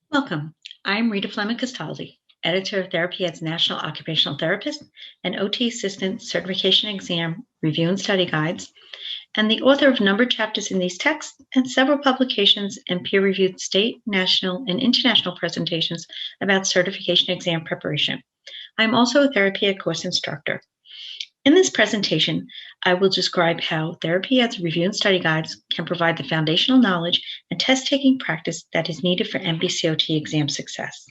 Welcome. I'm Rita Fleming-Castaldy, editor of TherapyEd's National Occupational Therapist and OT Assistant Certification Exam Review and Study Guides, and the author of numbered chapters in these texts and several publications and peer-reviewed state, national, and international presentations about certification exam preparation. I'm also a TherapyEd course instructor. In this presentation, I will describe how TherapyEd's review and study guides can provide the foundational knowledge and test-taking practice that is needed for NBCOT exam success.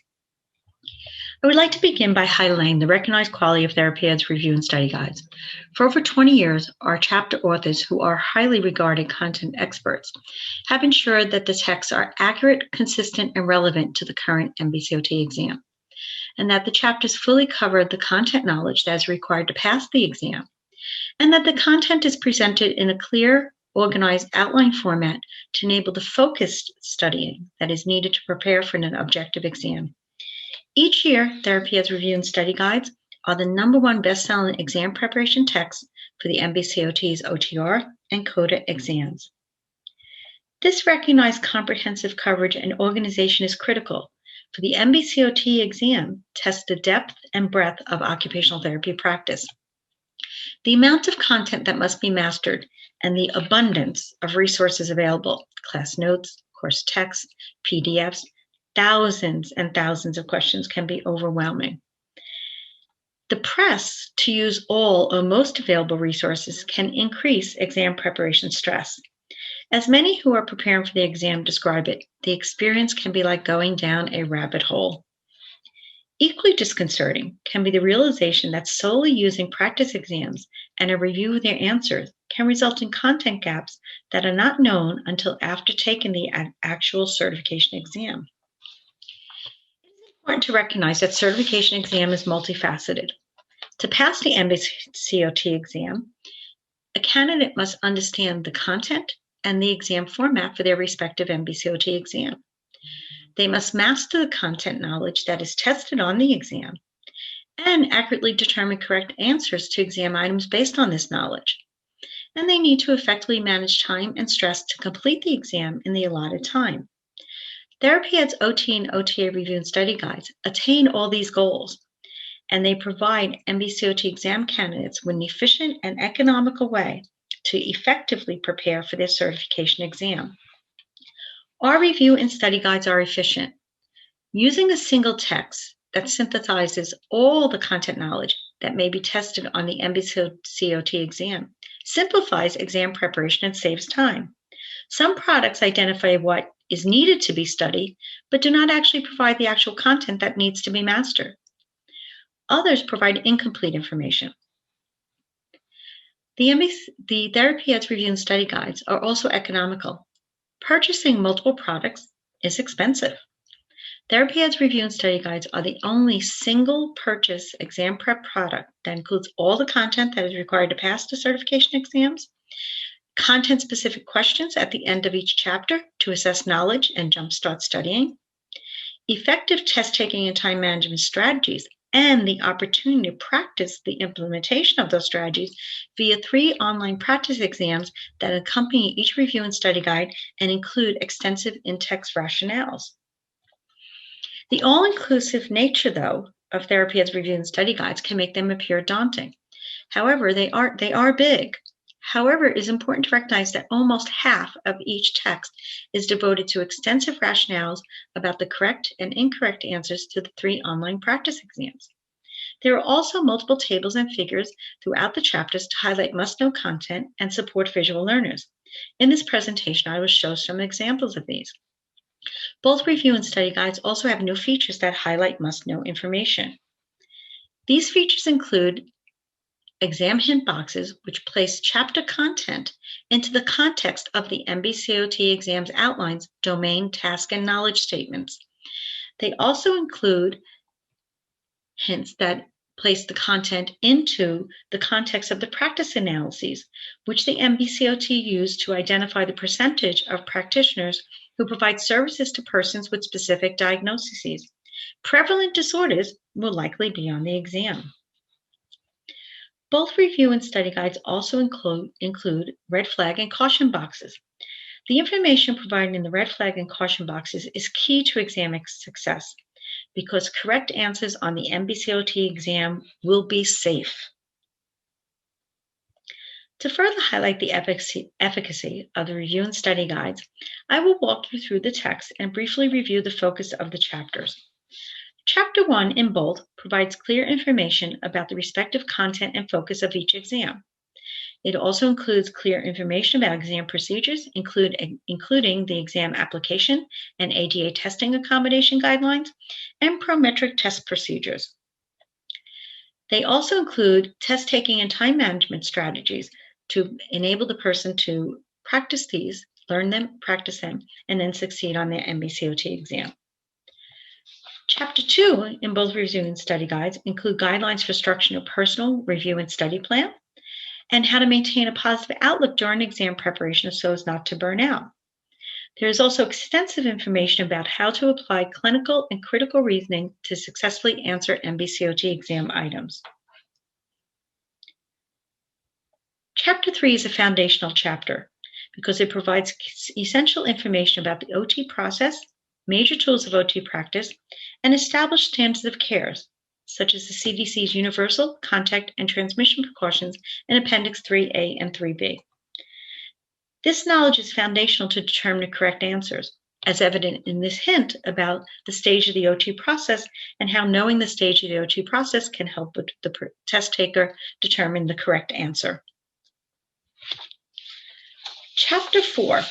I would like to begin by highlighting the recognized quality of TherapyEd's review and study guides. For over 20 years, our chapter authors, who are highly regarded content experts, have ensured that the texts are accurate, consistent, and relevant to the current NBCOT exam, and that the chapters fully cover the content knowledge that is required to pass the exam, and that the content is presented in a clear, organized outline format to enable the focused studying that is needed to prepare for an objective exam. Each year, TherapyEd's review and study guides are the #1 best-selling exam preparation texts for the NBCOT's OTR and COTA exams. This recognized comprehensive coverage and organization is critical for the NBCOT exam tests the depth and breadth of occupational therapy practice. The amount of content that must be mastered and the abundance of resources available, class notes, course texts, PDFs, thousands and thousands of questions can be overwhelming. The press to use all or most available resources can increase exam preparation stress. As many who are preparing for the exam describe it, the experience can be like going down a rabbit hole. Equally disconcerting can be the realization that solely using practice exams and a review of their answers can result in content gaps that are not known until after taking the actual certification exam. It is important to recognize that certification exam is multifaceted. To pass the NBCOT exam, a candidate must understand the content and the exam format for their respective NBCOT exam. They must master the content knowledge that is tested on the exam and accurately determine correct answers to exam items based on this knowledge. And they need to effectively manage time and stress to complete the exam in the allotted time. TherapyEd's OT and OTA review and study guides attain all these goals, and they provide NBCOT exam candidates with an efficient and economical way to effectively prepare for their certification exam. Our review and study guides are efficient. Using a single text that synthesizes all the content knowledge that may be tested on the NBCOT exam simplifies exam preparation and saves time. Some products identify what is needed to be studied, but do not actually provide the actual content that needs to be mastered. Others provide incomplete information. The TherapyEd's review and study guides are also economical. Purchasing multiple products is expensive. TherapyEd's review and study guides are the only single purchase exam prep product that includes all the content that is required to pass the certification exams, content-specific questions at the end of each chapter to assess knowledge and jumpstart studying, effective test-taking and time management strategies, and the opportunity to practice the implementation of those strategies via 3 online practice exams that accompany each review and study guide and include extensive in-text rationales. The all-inclusive nature, though, of TherapyEd's review and study guides can make them appear daunting. However, they are big. However, it is important to recognize that almost half of each text is devoted to extensive rationales about the correct and incorrect answers to the 3 online practice exams. There are also multiple tables and figures throughout the chapters to highlight must-know content and support visual learners. In this presentation, I will show some examples of these. Both review and study guides also have new features that highlight must-know information. These features include exam hint boxes, which place chapter content into the context of the NBCOT exam's outlines, domain, task, and knowledge statements. They also include hints that place the content into the context of the practice analyses, which the NBCOT used to identify the percentage of practitioners who provide services to persons with specific diagnoses. Prevalent disorders will likely be on the exam. Both review and study guides also include red flag and caution boxes. The information provided in the red flag and caution boxes is key to exam success because correct answers on the NBCOT exam will be safe. To further highlight the efficacy of the review and study guides, I will walk you through the text and briefly review the focus of the chapters. Chapter 1 in bold provides clear information about the respective content and focus of each exam. It also includes clear information about exam procedures, including the exam application and ADA testing accommodation guidelines and prometric test procedures. They also include test taking and time management strategies to enable the person to practice these, learn them, practice them, and then succeed on their NBCOT exam. Chapter 2 in both review and study guides include guidelines for structuring a personal review and study plan and how to maintain a positive outlook during exam preparation so as not to burn out. There is also extensive information about how to apply clinical and critical reasoning to successfully answer NBCOT exam items. Chapter 3 is a foundational chapter because it provides essential information about the OT process, major tools of OT practice, and established standards of care, such as the CDC's universal contact and transmission precautions in Appendix 3A and 3B. This knowledge is foundational to determine the correct answers, as evident in this hint about the stage of the OT process and how knowing the stage of the OT process can help the test taker determine the correct answer. Chapter 4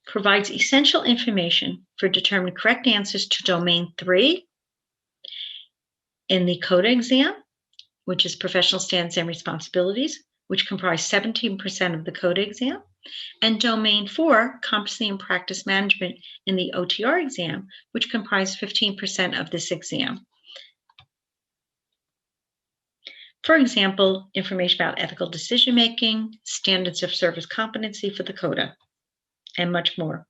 provides essential information for determining correct answers to Domain 3 in the COTA exam, which is Professional Standards and Responsibilities, which comprise 17% of the COTA exam, and Domain 4, Competency and Practice Management in the OTR exam, which comprise 15% of this exam. For example, information about ethical decision-making, standards of service competency for the COTA, and much more.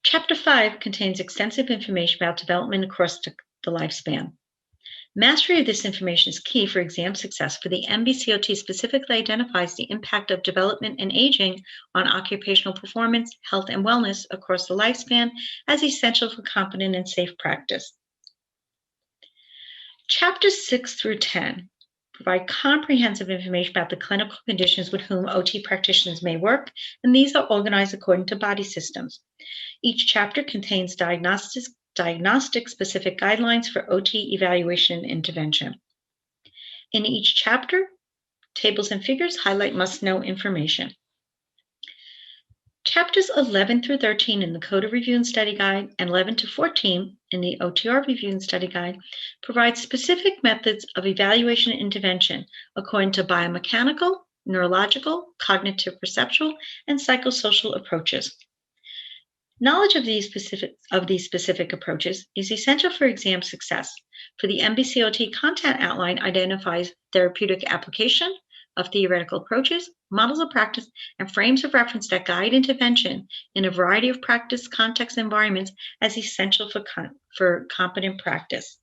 Chapter 5 contains extensive information about development across the lifespan. Mastery of this information is key for exam success, for the NBCOT specifically identifies the impact of development and aging on occupational performance, health, and wellness across the lifespan as essential for competent and safe practice. Chapters 6 through 10 provide comprehensive information about the clinical conditions with whom OT practitioners may work, and these are organized according to body systems. Each chapter contains diagnostic-specific guidelines for OT evaluation and intervention. In each chapter, tables and figures highlight must-know information. Chapters 11 through 13 in the COTA Review and Study Guide and 11 to 14 in the OTR Review and Study Guide provide specific methods of evaluation and intervention according to biomechanical, neurological, cognitive perceptual, and psychosocial approaches. Knowledge of these specific approaches is essential for exam success. For the NBCOT content outline identifies therapeutic application of theoretical approaches, models of practice, and frames of reference that guide intervention in a variety of practice context environments as essential for competent practice.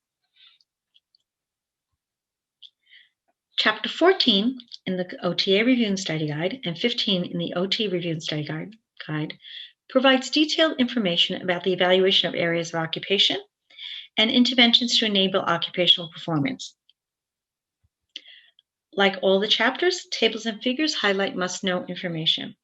Chapter 14 in the OTA Review and Study Guide and 15 in the OT Review and Study Guide provides detailed information about the evaluation of areas of occupation and interventions to enable occupational performance. Like all the chapters, tables and figures highlight must-know information.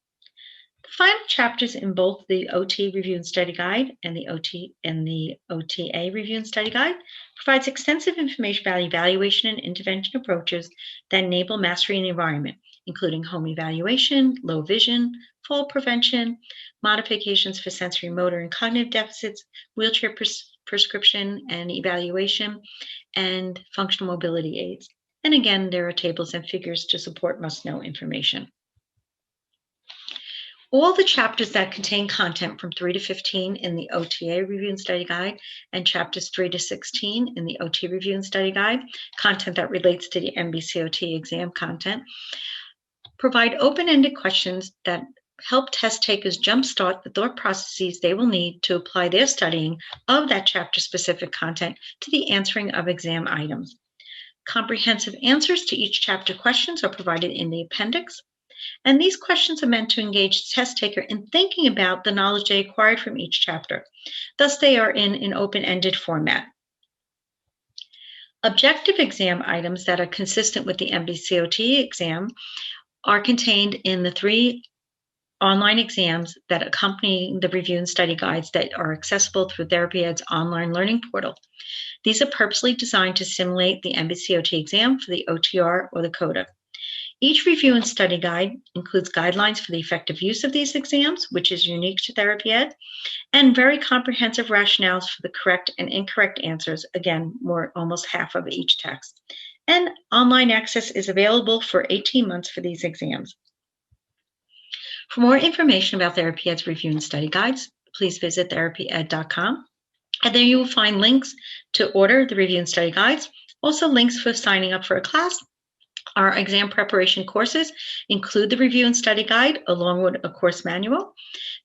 The final chapters in both the OT Review and Study Guide and the OTA Review and Study Guide provides extensive information about evaluation and intervention approaches that enable mastery in the environment, including home evaluation, low vision, fall prevention, modifications for sensory motor and cognitive deficits, wheelchair prescription and evaluation, and functional mobility aids. And again, there are tables and figures to support must-know information. All the chapters that contain content from 3 to 15 in the OTA Review and Study Guide and chapters 3 to 16 in the OT Review and Study Guide, content that relates to the NBCOT exam content, provide open-ended questions that help test takers jumpstart the thought processes they will need to apply their studying of that chapter-specific content to the answering of exam items. Comprehensive answers to each chapter questions are provided in the appendix. And these questions are meant to engage the test taker in thinking about the knowledge they acquired from each chapter. Thus, they are in an open-ended format. Objective exam items that are consistent with the NBCOT exam are contained in the 3 online exams that accompany the review and study guides that are accessible through TherapyEd's online learning portal. These are purposely designed to simulate the NBCOT exam for the OTR or the COTA. Each review and study guide includes guidelines for the effective use of these exams, which is unique to TherapyEd, and very comprehensive rationales for the correct and incorrect answers, again, almost half of each text. And online access is available for 18 months for these exams. For more information about TherapyEd's review and study guides, please visit therapyed.com. And there you will find links to order the review and study guides, also links for signing up for a class. Our exam preparation courses include the review and study guide along with a course manual.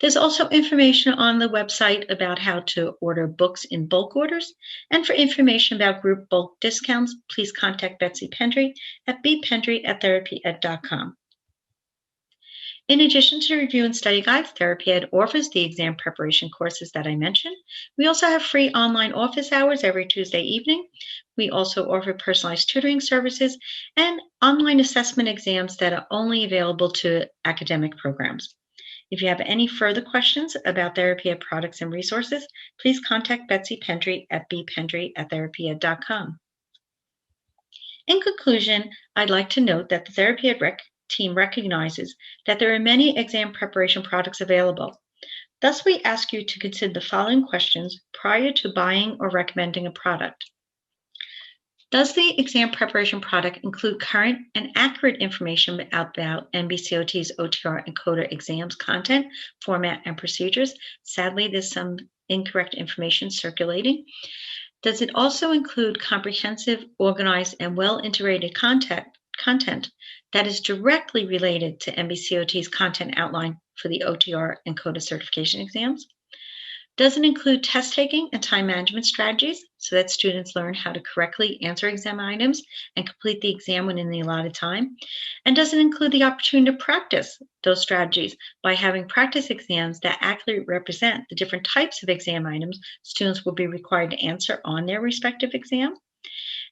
There's also information on the website about how to order books in bulk orders. And for information about group bulk discounts, please contact Betsy Pendry at bpendry@therapyed.com. In addition to review and study guides, TherapyEd offers the exam preparation courses that I mentioned. We also have free online office hours every Tuesday evening. We also offer personalized tutoring services and online assessment exams that are only available to academic programs. If you have any further questions about TherapyEd products and resources, please contact Betsy Pendry at bpendry@therapyed.com. In conclusion, I'd like to note that the TherapyEd team recognizes that there are many exam preparation products available. Thus, we ask you to consider the following questions prior to buying or recommending a product. Does the exam preparation product include current and accurate information about NBCOT's OTR and COTA exams content, format, and procedures? Sadly, there's some incorrect information circulating. Does it also include comprehensive, organized, and well-integrated content that is directly related to NBCOT's content outline for the OTR and COTA certification exams? Does it include test taking and time management strategies so that students learn how to correctly answer exam items and complete the exam within the allotted time? And does it include the opportunity to practice those strategies by having practice exams that accurately represent the different types of exam items students will be required to answer on their respective exam?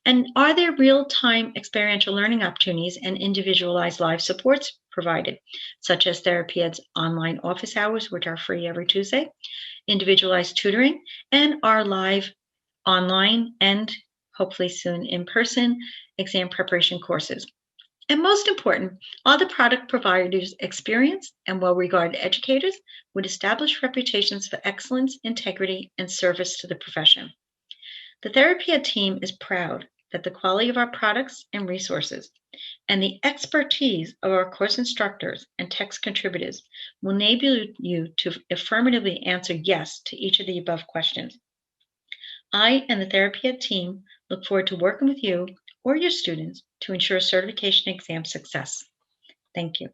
And are there real-time experiential learning opportunities and individualized live supports provided, such as TherapyEd's online office hours, which are free every Tuesday, individualized tutoring, and our live online and hopefully soon in-person exam preparation courses? And most important, are the product providers experienced and well-regarded educators with established reputations for excellence, integrity, and service to the profession? The TherapyEd team is proud that the quality of our products and resources and the expertise of our course instructors and text contributors will enable you to affirmatively answer yes to each of the above questions. I and the TherapyEd team look forward to working with you or your students to ensure certification exam success. Thank you.